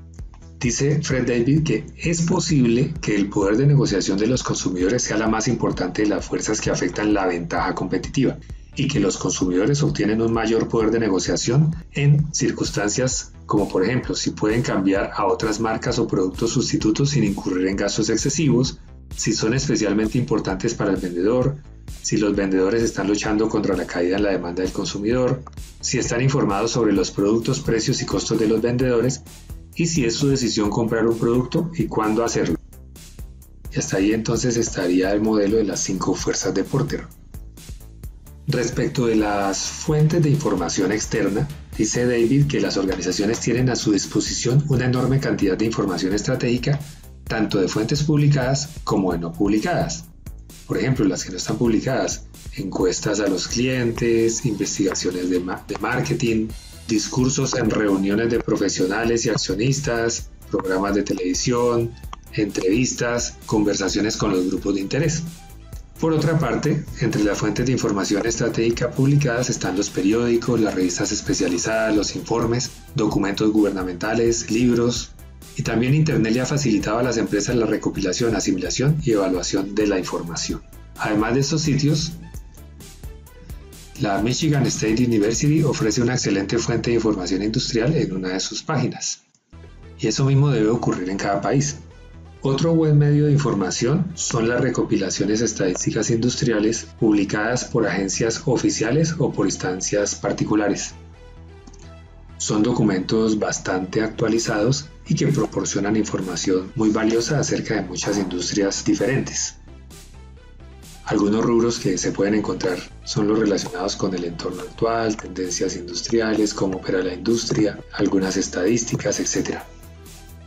Dice Fred David que es posible que el poder de negociación de los consumidores sea la más importante de las fuerzas que afectan la ventaja competitiva y que los consumidores obtienen un mayor poder de negociación en circunstancias como, por ejemplo, si pueden cambiar a otras marcas o productos sustitutos sin incurrir en gastos excesivos, si son especialmente importantes para el vendedor, si los vendedores están luchando contra la caída en la demanda del consumidor, si están informados sobre los productos, precios y costos de los vendedores, y si es su decisión comprar un producto y cuándo hacerlo. Y hasta ahí entonces estaría el modelo de las 5 fuerzas de Porter. Respecto de las fuentes de información externa, dice David que las organizaciones tienen a su disposición una enorme cantidad de información estratégica, tanto de fuentes publicadas como de no publicadas. Por ejemplo, las que no están publicadas, encuestas a los clientes, investigaciones de marketing, discursos en reuniones de profesionales y accionistas, programas de televisión, entrevistas, conversaciones con los grupos de interés. Por otra parte, entre las fuentes de información estratégica publicadas están los periódicos, las revistas especializadas, los informes, documentos gubernamentales, libros, y también Internet le ha facilitado a las empresas la recopilación, asimilación y evaluación de la información. Además de estos sitios, la Michigan State University ofrece una excelente fuente de información industrial en una de sus páginas. Y eso mismo debe ocurrir en cada país. Otro buen medio de información son las recopilaciones estadísticas industriales publicadas por agencias oficiales o por instancias particulares. Son documentos bastante actualizados y que proporcionan información muy valiosa acerca de muchas industrias diferentes. Algunos rubros que se pueden encontrar son los relacionados con el entorno actual, tendencias industriales, cómo opera la industria, algunas estadísticas, etc.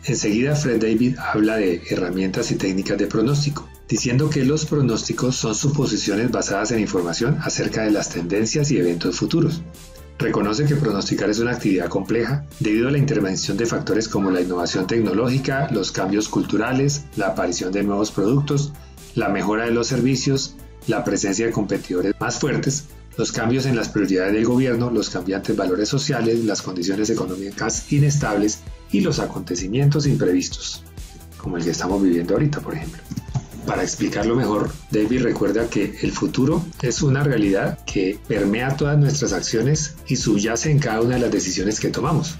Enseguida Fred David habla de herramientas y técnicas de pronóstico, diciendo que los pronósticos son suposiciones basadas en información acerca de las tendencias y eventos futuros. Reconoce que pronosticar es una actividad compleja debido a la intervención de factores como la innovación tecnológica, los cambios culturales, la aparición de nuevos productos, la mejora de los servicios, la presencia de competidores más fuertes, los cambios en las prioridades del gobierno, los cambiantes valores sociales, las condiciones económicas inestables y los acontecimientos imprevistos, como el que estamos viviendo ahorita, por ejemplo. Para explicarlo mejor, David recuerda que el futuro es una realidad que permea todas nuestras acciones y subyace en cada una de las decisiones que tomamos.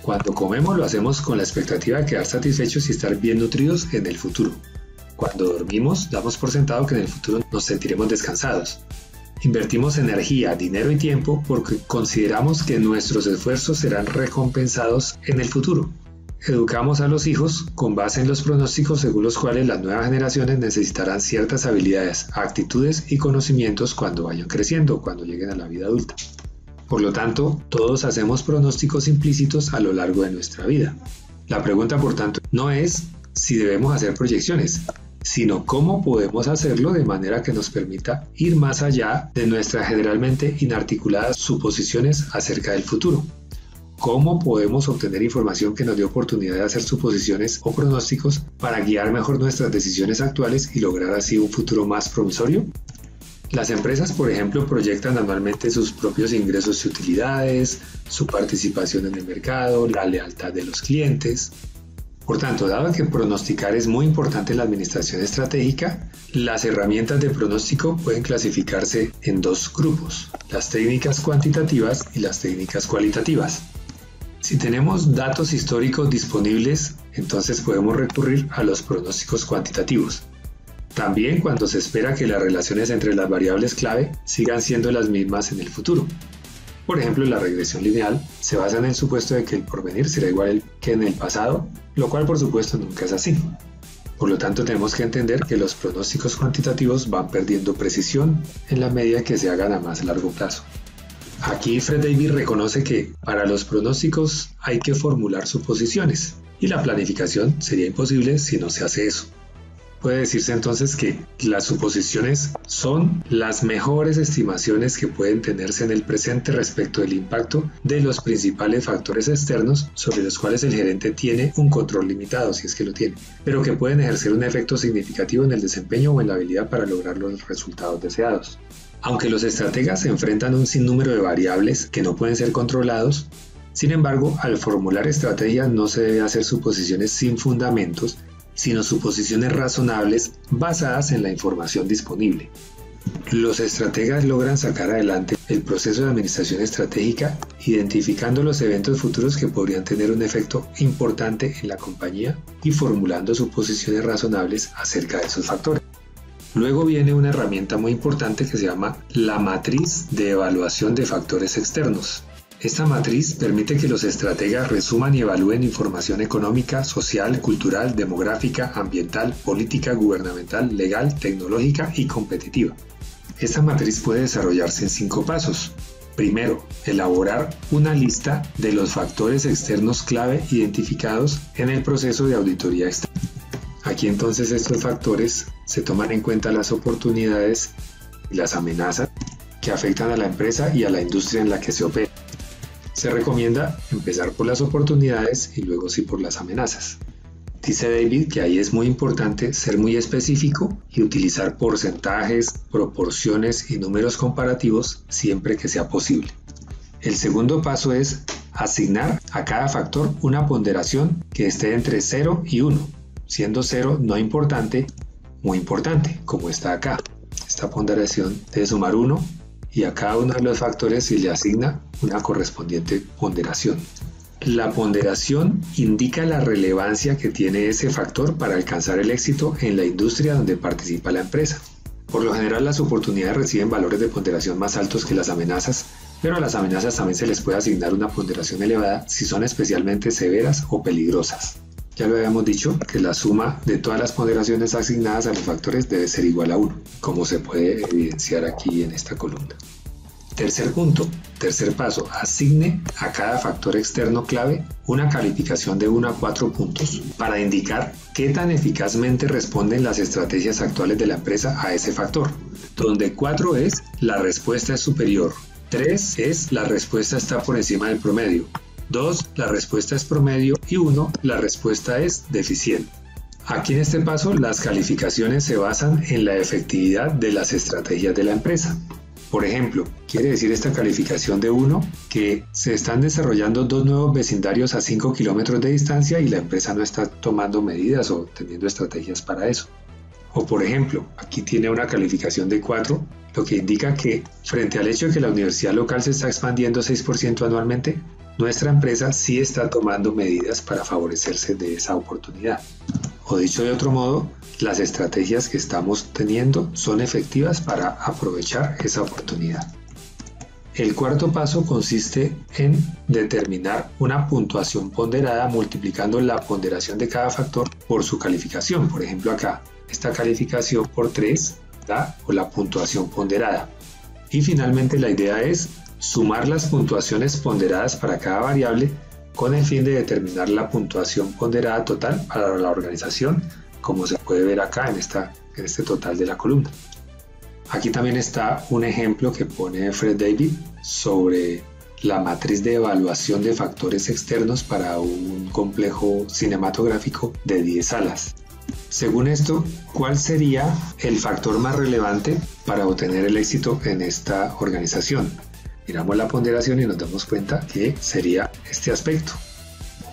Cuando comemos lo hacemos con la expectativa de quedar satisfechos y estar bien nutridos en el futuro. Cuando dormimos, damos por sentado que en el futuro nos sentiremos descansados. Invertimos energía, dinero y tiempo porque consideramos que nuestros esfuerzos serán recompensados en el futuro. Educamos a los hijos con base en los pronósticos según los cuales las nuevas generaciones necesitarán ciertas habilidades, actitudes y conocimientos cuando vayan creciendo o cuando lleguen a la vida adulta. Por lo tanto, todos hacemos pronósticos implícitos a lo largo de nuestra vida. La pregunta, por tanto, no es si debemos hacer proyecciones, sino cómo podemos hacerlo de manera que nos permita ir más allá de nuestras generalmente inarticuladas suposiciones acerca del futuro. ¿Cómo podemos obtener información que nos dé oportunidad de hacer suposiciones o pronósticos para guiar mejor nuestras decisiones actuales y lograr así un futuro más promisorio? Las empresas, por ejemplo, proyectan anualmente sus propios ingresos y utilidades, su participación en el mercado, la lealtad de los clientes. Por tanto, dado que pronosticar es muy importante en la administración estratégica, las herramientas de pronóstico pueden clasificarse en 2 grupos, las técnicas cuantitativas y las técnicas cualitativas. Si tenemos datos históricos disponibles, entonces podemos recurrir a los pronósticos cuantitativos. También cuando se espera que las relaciones entre las variables clave sigan siendo las mismas en el futuro. Por ejemplo, la regresión lineal se basa en el supuesto de que el porvenir será igual que en el pasado, lo cual por supuesto nunca es así. Por lo tanto, tenemos que entender que los pronósticos cuantitativos van perdiendo precisión en la medida que se hagan a más largo plazo. Aquí Fred David reconoce que para los pronósticos hay que formular suposiciones y la planificación sería imposible si no se hace eso. Puede decirse entonces que las suposiciones son las mejores estimaciones que pueden tenerse en el presente respecto del impacto de los principales factores externos sobre los cuales el gerente tiene un control limitado, si es que lo tiene, pero que pueden ejercer un efecto significativo en el desempeño o en la habilidad para lograr los resultados deseados. Aunque los estrategas se enfrentan a un sinnúmero de variables que no pueden ser controlados, Sin embargo, al formular estrategias no se debe hacer suposiciones sin fundamentos, sino suposiciones razonables basadas en la información disponible. Los estrategas logran sacar adelante el proceso de administración estratégica identificando los eventos futuros que podrían tener un efecto importante en la compañía y formulando suposiciones razonables acerca de esos factores. Luego viene una herramienta muy importante que se llama la matriz de evaluación de factores externos. Esta matriz permite que los estrategas resuman y evalúen información económica, social, cultural, demográfica, ambiental, política, gubernamental, legal, tecnológica y competitiva. Esta matriz puede desarrollarse en 5 pasos. Primero, elaborar una lista de los factores externos clave identificados en el proceso de auditoría externa. Aquí entonces estos factores se toman en cuenta las oportunidades y las amenazas que afectan a la empresa y a la industria en la que se opera. Se recomienda empezar por las oportunidades y luego sí por las amenazas. Dice David que ahí es muy importante ser muy específico y utilizar porcentajes, proporciones y números comparativos siempre que sea posible. El segundo paso es asignar a cada factor una ponderación que esté entre 0 y 1, siendo 0 no importante, muy importante, como está acá. Esta ponderación debe sumar 1 y a cada uno de los factores se le asigna una correspondiente ponderación. La ponderación indica la relevancia que tiene ese factor para alcanzar el éxito en la industria donde participa la empresa. Por lo general, las oportunidades reciben valores de ponderación más altos que las amenazas, pero a las amenazas también se les puede asignar una ponderación elevada si son especialmente severas o peligrosas. Ya lo habíamos dicho que la suma de todas las ponderaciones asignadas a los factores debe ser igual a 1, como se puede evidenciar aquí en esta columna. Tercer paso, asigne a cada factor externo clave una calificación de 1 a 4 puntos para indicar qué tan eficazmente responden las estrategias actuales de la empresa a ese factor, donde 4 es la respuesta es superior, 3 es la respuesta está por encima del promedio, 2 la respuesta es promedio y 1 la respuesta es deficiente. Aquí en este paso las calificaciones se basan en la efectividad de las estrategias de la empresa. Por ejemplo, quiere decir esta calificación de 1 que se están desarrollando 2 nuevos vecindarios a 5 kilómetros de distancia y la empresa no está tomando medidas o teniendo estrategias para eso. O por ejemplo, aquí tiene una calificación de 4, lo que indica que frente al hecho de que la universidad local se está expandiendo 6% anualmente, nuestra empresa sí está tomando medidas para favorecerse de esa oportunidad. O dicho de otro modo, las estrategias que estamos teniendo son efectivas para aprovechar esa oportunidad. El cuarto paso consiste en determinar una puntuación ponderada multiplicando la ponderación de cada factor por su calificación. Por ejemplo acá, esta calificación por 3 da o la puntuación ponderada. Y finalmente la idea es sumar las puntuaciones ponderadas para cada variable con el fin de determinar la puntuación ponderada total para la organización, como se puede ver acá en este total de la columna. Aquí también está un ejemplo que pone Fred David sobre la matriz de evaluación de factores externos para un complejo cinematográfico de 10 salas. Según esto, ¿cuál sería el factor más relevante para obtener el éxito en esta organización? Miramos la ponderación y nos damos cuenta que sería este aspecto.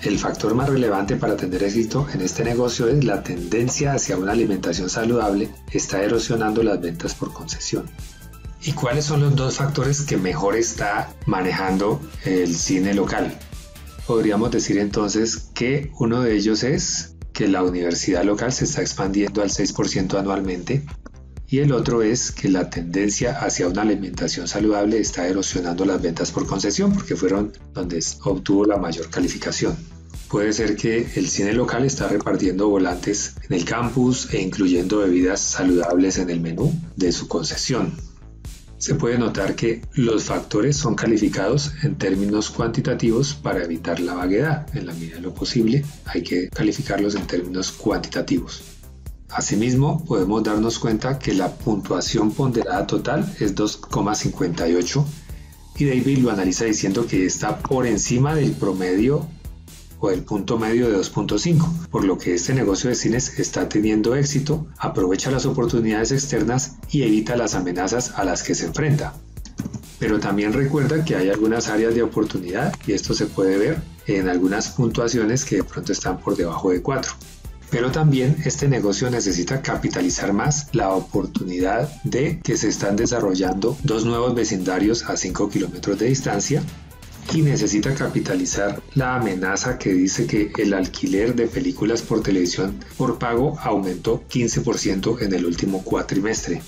El factor más relevante para tener éxito en este negocio es la tendencia hacia una alimentación saludable está erosionando las ventas por concesión. ¿Y cuáles son los 2 factores que mejor está manejando el cine local? Podríamos decir entonces que uno de ellos es que la universidad local se está expandiendo al 6% anualmente y el otro es que la tendencia hacia una alimentación saludable está erosionando las ventas por concesión porque fueron donde obtuvo la mayor calificación. Puede ser que el cine local está repartiendo volantes en el campus e incluyendo bebidas saludables en el menú de su concesión. Se puede notar que los factores son calificados en términos cuantitativos para evitar la vaguedad. En la medida de lo posible hay que calificarlos en términos cuantitativos. Asimismo, podemos darnos cuenta que la puntuación ponderada total es 2,58 y David lo analiza diciendo que está por encima del promedio o del punto medio de 2.5, por lo que este negocio de cines está teniendo éxito, aprovecha las oportunidades externas y evita las amenazas a las que se enfrenta. Pero también recuerda que hay algunas áreas de oportunidad y esto se puede ver en algunas puntuaciones que de pronto están por debajo de 4. Pero también este negocio necesita capitalizar más la oportunidad de que se están desarrollando 2 nuevos vecindarios a 5 kilómetros de distancia y necesita capitalizar la amenaza que dice que el alquiler de películas por televisión por pago aumentó 15% en el último cuatrimestre.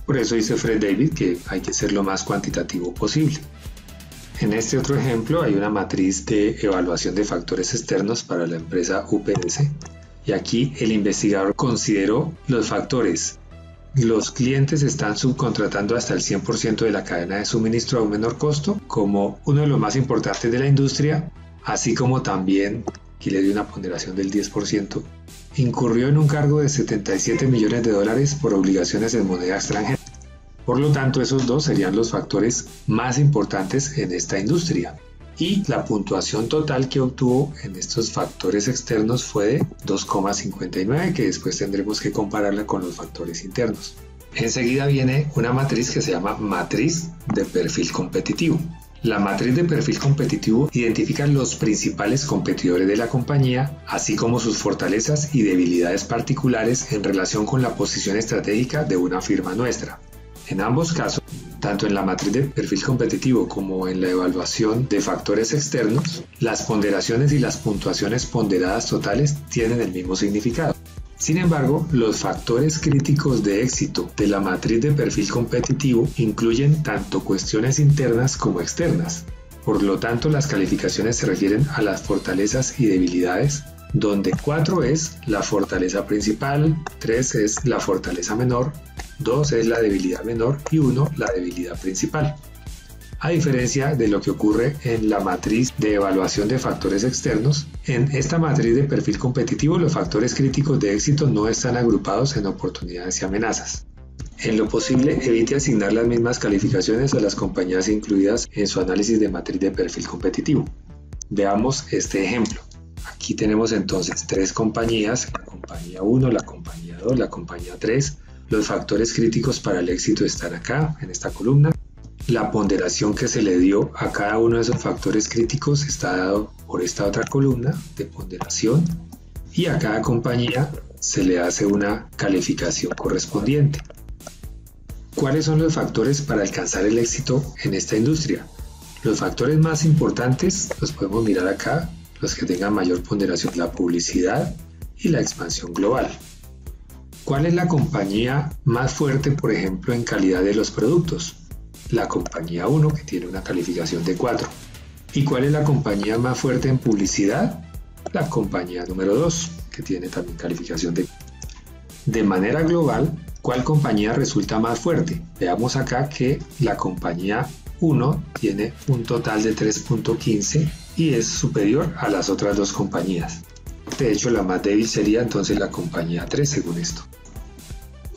Por eso dice Fred David que hay que ser lo más cuantitativo posible. En este otro ejemplo hay una matriz de evaluación de factores externos para la empresa UPS y aquí el investigador consideró los factores. Los clientes están subcontratando hasta el 100% de la cadena de suministro a un menor costo como uno de los más importantes de la industria, así como también, aquí le dio una ponderación del 10%, incurrió en un cargo de $77 millones por obligaciones en moneda extranjera. Por lo tanto, esos dos serían los factores más importantes en esta industria. Y la puntuación total que obtuvo en estos factores externos fue de 2,59, que después tendremos que compararla con los factores internos. Enseguida viene una matriz que se llama matriz de perfil competitivo. La matriz de perfil competitivo identifica los principales competidores de la compañía, así como sus fortalezas y debilidades particulares en relación con la posición estratégica de una firma nuestra. En ambos casos, tanto en la matriz de perfil competitivo como en la evaluación de factores externos, las ponderaciones y las puntuaciones ponderadas totales tienen el mismo significado. Sin embargo, los factores críticos de éxito de la matriz de perfil competitivo incluyen tanto cuestiones internas como externas. Por lo tanto, las calificaciones se refieren a las fortalezas y debilidades, donde 4 es la fortaleza principal, 3 es la fortaleza menor, 2 es la debilidad menor y 1 la debilidad principal. A diferencia de lo que ocurre en la matriz de evaluación de factores externos, en esta matriz de perfil competitivo los factores críticos de éxito no están agrupados en oportunidades y amenazas. En lo posible, evite asignar las mismas calificaciones a las compañías incluidas en su análisis de matriz de perfil competitivo. Veamos este ejemplo. Aquí tenemos entonces 3 compañías, la compañía 1, la compañía 2, la compañía 3. Los factores críticos para el éxito están acá, en esta columna. La ponderación que se le dio a cada uno de esos factores críticos está dado por esta otra columna de ponderación y a cada compañía se le hace una calificación correspondiente. ¿Cuáles son los factores para alcanzar el éxito en esta industria? Los factores más importantes los podemos mirar acá, los que tengan mayor ponderación, la publicidad y la expansión global. ¿Cuál es la compañía más fuerte, por ejemplo, en calidad de los productos? La compañía 1, que tiene una calificación de 4. ¿Y cuál es la compañía más fuerte en publicidad? La compañía número 2, que tiene también calificación de 4. De manera global, ¿cuál compañía resulta más fuerte? Veamos acá que la compañía 1 tiene un total de 3.15 y es superior a las otras dos compañías. De hecho, la más débil sería entonces la compañía 3 según esto.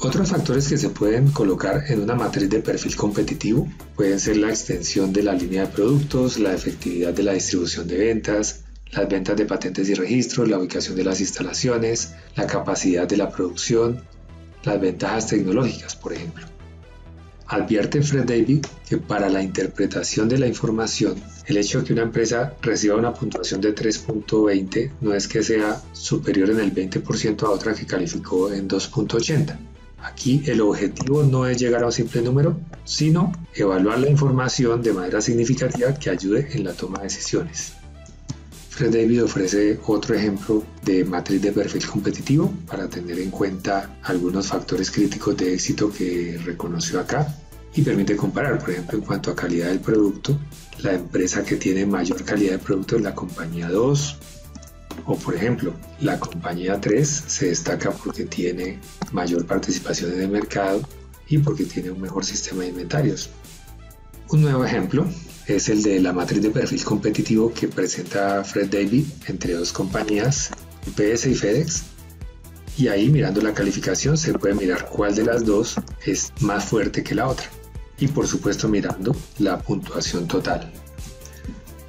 Otros factores que se pueden colocar en una matriz de perfil competitivo pueden ser la extensión de la línea de productos, la efectividad de la distribución de ventas, las ventas de patentes y registros, la ubicación de las instalaciones, la capacidad de la producción, las ventajas tecnológicas, por ejemplo. Advierte Fred David que para la interpretación de la información, el hecho de que una empresa reciba una puntuación de 3.20 no es que sea superior en el 20% a otra que calificó en 2.80. Aquí el objetivo no es llegar a un simple número, sino evaluar la información de manera significativa que ayude en la toma de decisiones. Fred David ofrece otro ejemplo de matriz de perfil competitivo para tener en cuenta algunos factores críticos de éxito que reconoció acá y permite comparar, por ejemplo, en cuanto a calidad del producto, la empresa que tiene mayor calidad de producto es la compañía 2, o por ejemplo, la compañía 3 se destaca porque tiene mayor participación en el mercado y porque tiene un mejor sistema de inventarios. Un nuevo ejemplo es el de la matriz de perfil competitivo que presenta Fred David entre dos compañías, UPS y FedEx. Y ahí, mirando la calificación, se puede mirar cuál de las dos es más fuerte que la otra. Y por supuesto mirando la puntuación total.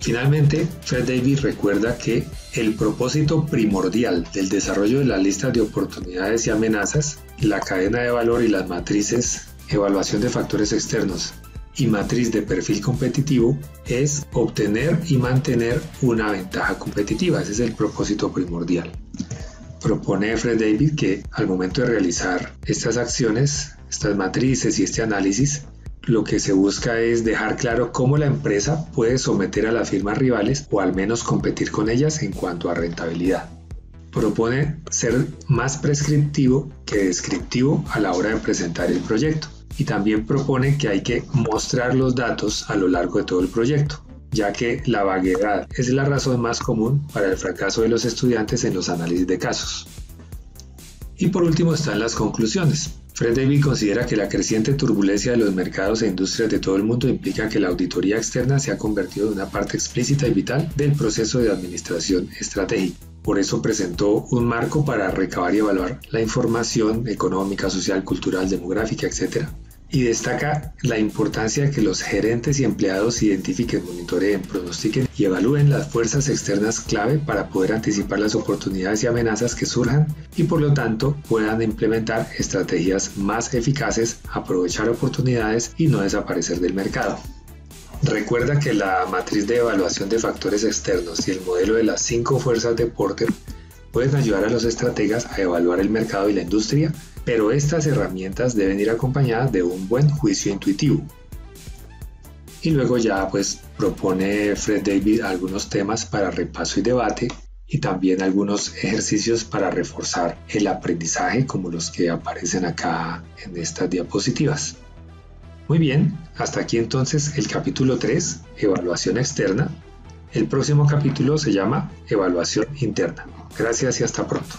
Finalmente, Fred David recuerda que el propósito primordial del desarrollo de la lista de oportunidades y amenazas, la cadena de valor y las matrices, evaluación de factores externos y matriz de perfil competitivo es obtener y mantener una ventaja competitiva. Ese es el propósito primordial. Propone Fred David que al momento de realizar estas acciones, estas matrices y este análisis, lo que se busca es dejar claro cómo la empresa puede someter a las firmas rivales o al menos competir con ellas en cuanto a rentabilidad. Propone ser más prescriptivo que descriptivo a la hora de presentar el proyecto y también propone que hay que mostrar los datos a lo largo de todo el proyecto, ya que la vaguedad es la razón más común para el fracaso de los estudiantes en los análisis de casos. Y por último están las conclusiones. Fred David considera que la creciente turbulencia de los mercados e industrias de todo el mundo implica que la auditoría externa se ha convertido en una parte explícita y vital del proceso de administración estratégica. Por eso presentó un marco para recabar y evaluar la información económica, social, cultural, demográfica, etc. Y destaca la importancia de que los gerentes y empleados identifiquen, monitoreen, pronostiquen y evalúen las fuerzas externas clave para poder anticipar las oportunidades y amenazas que surjan y por lo tanto puedan implementar estrategias más eficaces, aprovechar oportunidades y no desaparecer del mercado. Recuerda que la matriz de evaluación de factores externos y el modelo de las 5 fuerzas de Porter pueden ayudar a los estrategas a evaluar el mercado y la industria, pero estas herramientas deben ir acompañadas de un buen juicio intuitivo. Y luego ya propone Fred David algunos temas para repaso y debate y también algunos ejercicios para reforzar el aprendizaje como los que aparecen acá en estas diapositivas. Muy bien, hasta aquí entonces el capítulo 3, evaluación externa. El próximo capítulo se llama evaluación interna. Gracias y hasta pronto.